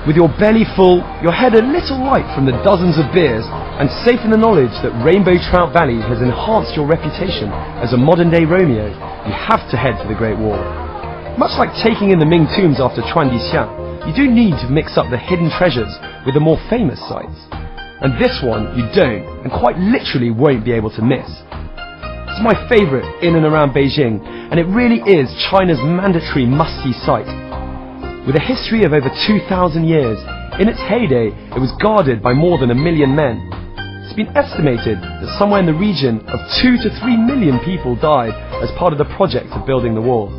With your belly full, your head a little light from the dozens of beers, and safe in the knowledge that Rainbow Trout Valley has enhanced your reputation as a modern-day Romeo, you have to head to the Great Wall. Much like taking in the Ming tombs after Chuandixia, you do need to mix up the hidden treasures with the more famous sites. And this one you don't, and quite literally won't be able to miss. It's my favourite in and around Beijing, and it really is China's mandatory must-see site. With a history of over 2,000 years, in its heyday it was guarded by more than 1 million men. It's been estimated that somewhere in the region of 2 to 3 million people died as part of the project of building the wall.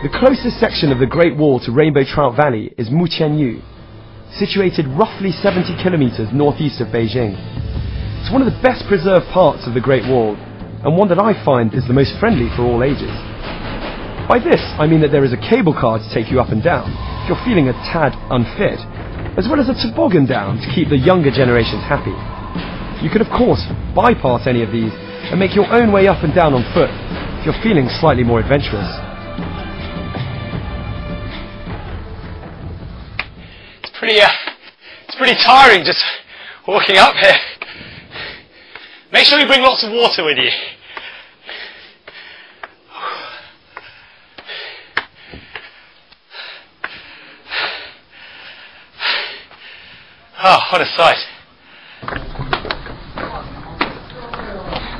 The closest section of the Great Wall to Rainbow Trout Valley is Muqianyu, situated roughly 70 kilometers northeast of Beijing. It's one of the best preserved parts of the Great Wall, and one that I find is the most friendly for all ages. By this, I mean that there is a cable car to take you up and down, if you're feeling a tad unfit, as well as a toboggan down to keep the younger generations happy. You can of course bypass any of these and make your own way up and down on foot, if you're feeling slightly more adventurous. It's pretty tiring just walking up here. Make sure you bring lots of water with you. Oh, what a sight.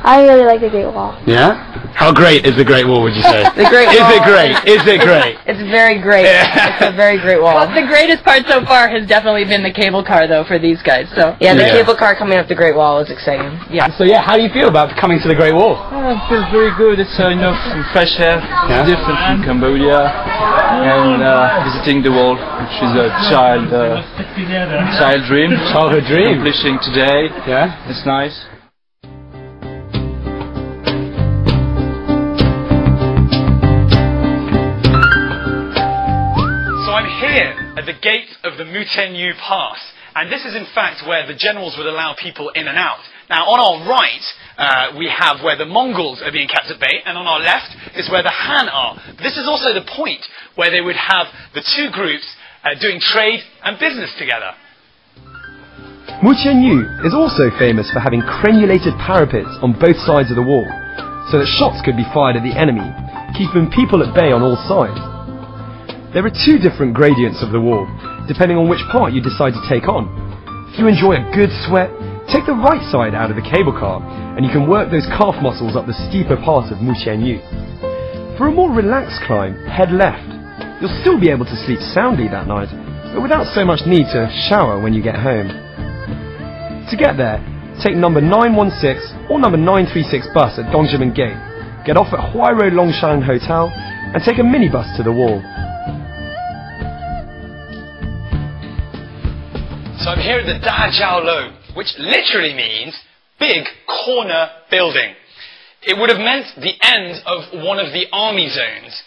I really like the Great Wall. Yeah? How great is the Great Wall, would you say? The Great Wall. Is it great? Is it great? It's very great. Yeah. It's a very great wall. Well, the greatest part so far has definitely been the cable car, though, for these guys. So Yeah, the cable car coming up the Great Wall is exciting. yeah. So yeah, how do you feel about coming to the Great Wall? It feels very good. It's enough fresh air. Yeah. It's different from Cambodia. And visiting the wall, which is a child dream. Childhood dream. Accomplishing today. Yeah. It's nice. Here at the gate of the Muqianyu Pass, and this is in fact where the generals would allow people in and out. Now on our right we have where the Mongols are being kept at bay, and on our left is where the Han are. But this is also the point where they would have the two groups doing trade and business together. Muqianyu is also famous for having crenulated parapets on both sides of the wall, so that shots could be fired at the enemy, keeping people at bay on all sides. There are two different gradients of the wall, depending on which part you decide to take on. If you enjoy a good sweat, take the right side out of the cable car, and you can work those calf muscles up the steeper part of Muqianyu. For a more relaxed climb, head left. You'll still be able to sleep soundly that night, but without so much need to shower when you get home. To get there, take number 916 or number 936 bus at Dongzhimen Gate, get off at Huairou Longshan Hotel, and take a minibus to the wall. So I'm here at the Dajiaolo, which literally means big corner building. It would have meant the end of one of the army zones,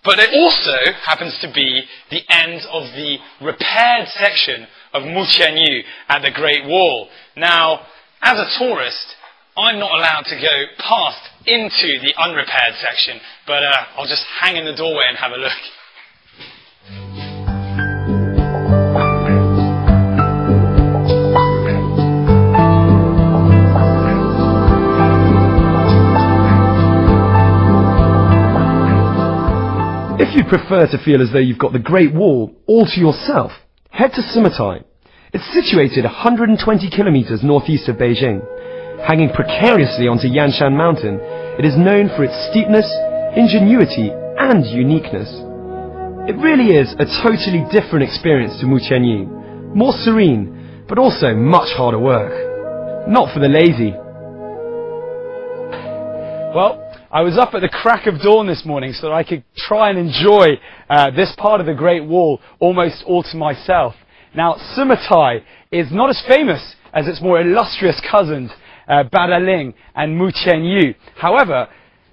but it also happens to be the end of the repaired section of Muqianyu at the Great Wall. Now, as a tourist, I'm not allowed to go past into the unrepaired section, but I'll just hang in the doorway and have a look. If you prefer to feel as though you've got the Great Wall all to yourself, head to Summatai. It's situated 120 kilometers northeast of Beijing. Hanging precariously onto Yanshan Mountain, it is known for its steepness, ingenuity and uniqueness. It really is a totally different experience to Muqianyu. More serene, but also much harder work. Not for the lazy. Well, I was up at the crack of dawn this morning so that I could try and enjoy this part of the Great Wall almost all to myself. Now, Summatai is not as famous as its more illustrious cousins, Badaling and Muqianyu. However,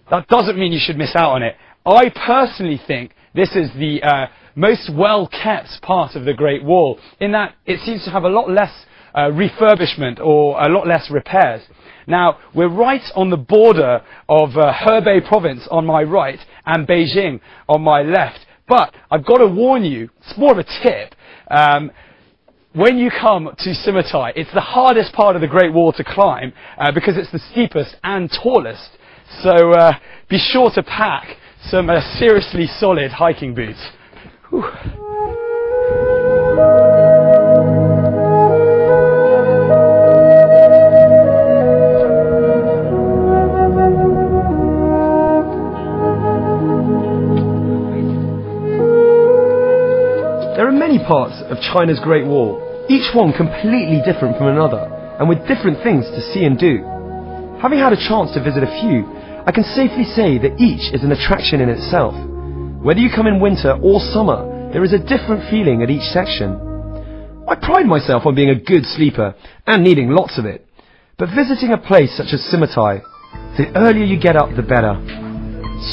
that doesn't mean you should miss out on it. I personally think this is the most well-kept part of the Great Wall, in that it seems to have a lot less refurbishment or a lot less repairs. Now, we're right on the border of Hebei province on my right and Beijing on my left. But I've got to warn you, it's more of a tip, When you come to Sumatra, it's the hardest part of the Great Wall to climb because it's the steepest and tallest. So be sure to pack some seriously solid hiking boots. Whew. There are many parts of China's Great Wall, each one completely different from another, and with different things to see and do. Having had a chance to visit a few, I can safely say that each is an attraction in itself. Whether you come in winter or summer, there is a different feeling at each section. I pride myself on being a good sleeper and needing lots of it, but visiting a place such as Sumatra, the earlier you get up the better.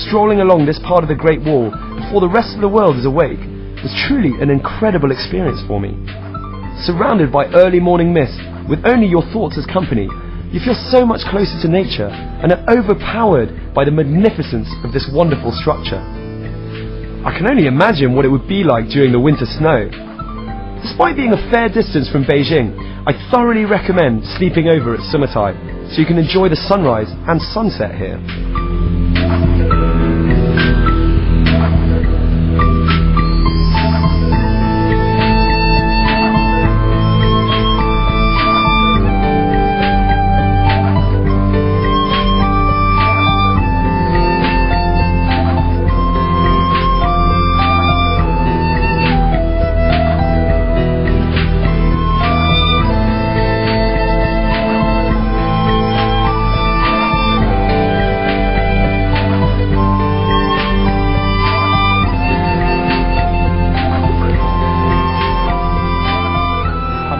Strolling along this part of the Great Wall before the rest of the world is awake was truly an incredible experience for me. Surrounded by early morning mist, with only your thoughts as company, you feel so much closer to nature and are overpowered by the magnificence of this wonderful structure. I can only imagine what it would be like during the winter snow. Despite being a fair distance from Beijing, I thoroughly recommend sleeping over at Sumatra so you can enjoy the sunrise and sunset here.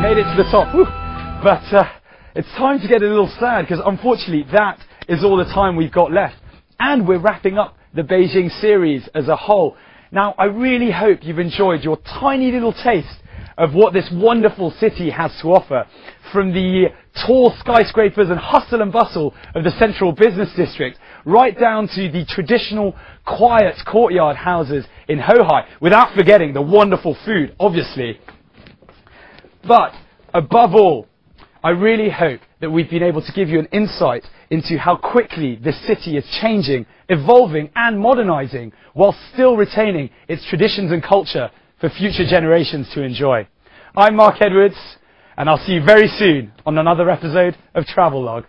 Made it to the top, whew. But it's time to get a little sad because unfortunately that is all the time we've got left, and we're wrapping up the Beijing series as a whole. Now I really hope you've enjoyed your tiny little taste of what this wonderful city has to offer, from the tall skyscrapers and hustle and bustle of the central business district right down to the traditional quiet courtyard houses in Hohai, without forgetting the wonderful food, obviously. But above all, I really hope that we've been able to give you an insight into how quickly this city is changing, evolving and modernising while still retaining its traditions and culture for future generations to enjoy. I'm Mark Edwards, and I'll see you very soon on another episode of Travelog.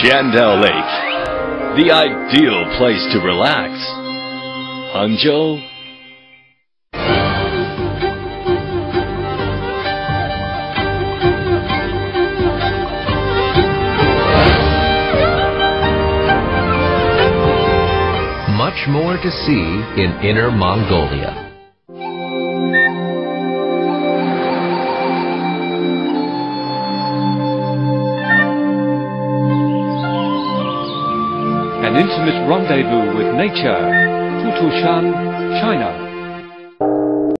Jiandao Lake, the ideal place to relax. Hangzhou. Much more to see in Inner Mongolia. An intimate rendezvous with nature, Tutushan, China.